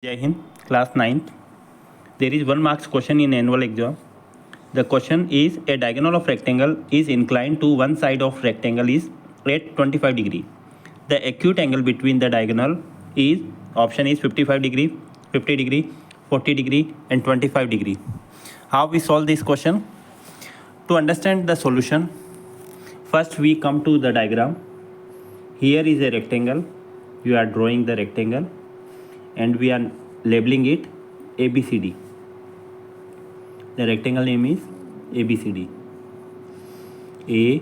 Jai Hind, class 9th. There is 1 marks question in annual exam. The question is a diagonal of rectangle is inclined to one side of rectangle is at 25 degree. The acute angle between the diagonal is option is 55 degree, 50 degree, 40 degree and 25 degree. How we solve this question? To understand the solution, first we come to the diagram. Here is a rectangle. You are drawing the rectangle and we are labeling it ABCD. The rectangle name is ABCD. A,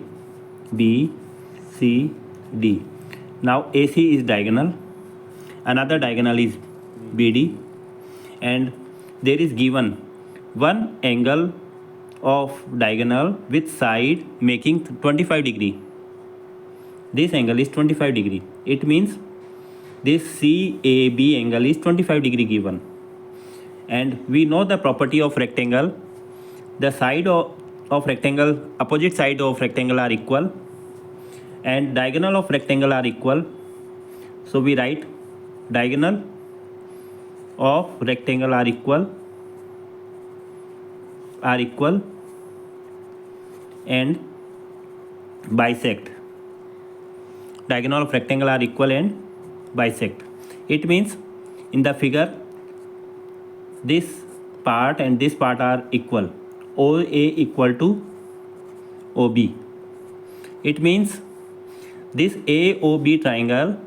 B, C, D. Now AC is diagonal. Another diagonal is BD. And there is given one angle of diagonal with side making 25 degree. This angle is 25 degree. It means this CAB angle is 25 degree given. And we know the property of rectangle. The side of rectangle, opposite side of rectangle are equal and diagonal of rectangle are equal. So we write diagonal of rectangle are equal and bisect. Diagonal of rectangle are equal and bisect. It means in the figure this part and this part are equal. OA equal to OB. It means this AOB triangle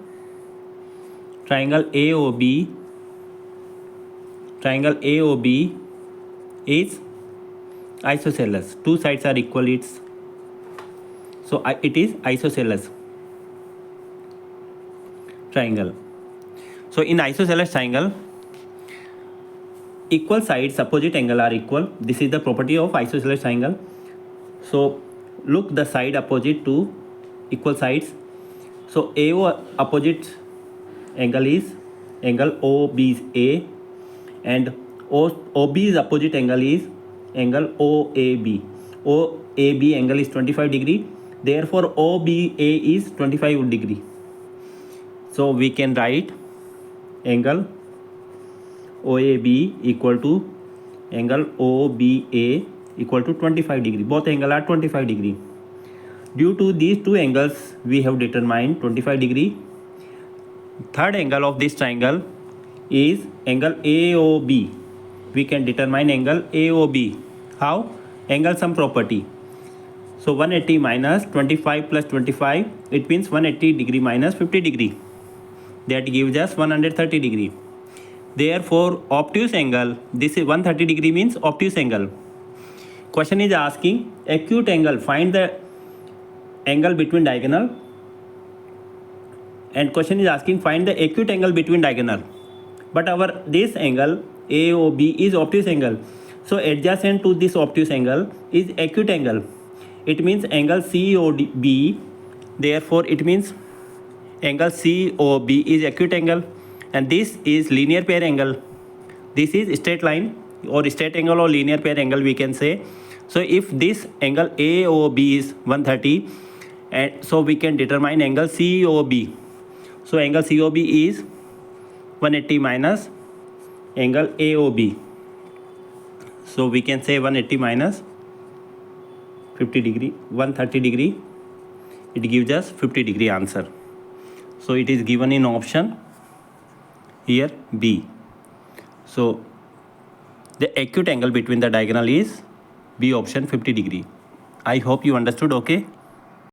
AOB is isosceles. Two sides are equal. It is isosceles triangle. So in isosceles triangle, equal sides opposite angle are equal. This is the property of isosceles triangle. So look the side opposite to equal sides. So AO opposite angle is angle OB is A and OB's opposite angle is angle OAB. OAB angle is 25 degree. Therefore OBA is 25 degree. So we can write angle OAB equal to angle OBA equal to 25 degree. Both angles are 25 degree. Due to these two angles, we have determined 25 degree. Third angle of this triangle is angle AOB. We can determine angle AOB. How? Angle sum property. So 180 minus 25 plus 25, it means 180 degree minus 50 degree. That gives us 130 degree. Therefore, obtuse angle, this is 130 degree means obtuse angle. Question is asking acute angle, find the angle between diagonal. And question is asking find the acute angle between diagonal. But this angle AOB is obtuse angle. So adjacent to this obtuse angle is acute angle. It means angle COB. Therefore, it means angle COB is acute angle and this is linear pair angle. This is straight line or straight angle or linear pair angle we can say. So if this angle AOB is 130 and so we can determine angle COB. So angle COB is 180 minus angle AOB. So we can say 180 minus 50 degree, 130 degree. It gives us 50 degree answer. So it is given in option here B. So the acute angle between the diagonal is B option 50 degree. I hope you understood. Okay.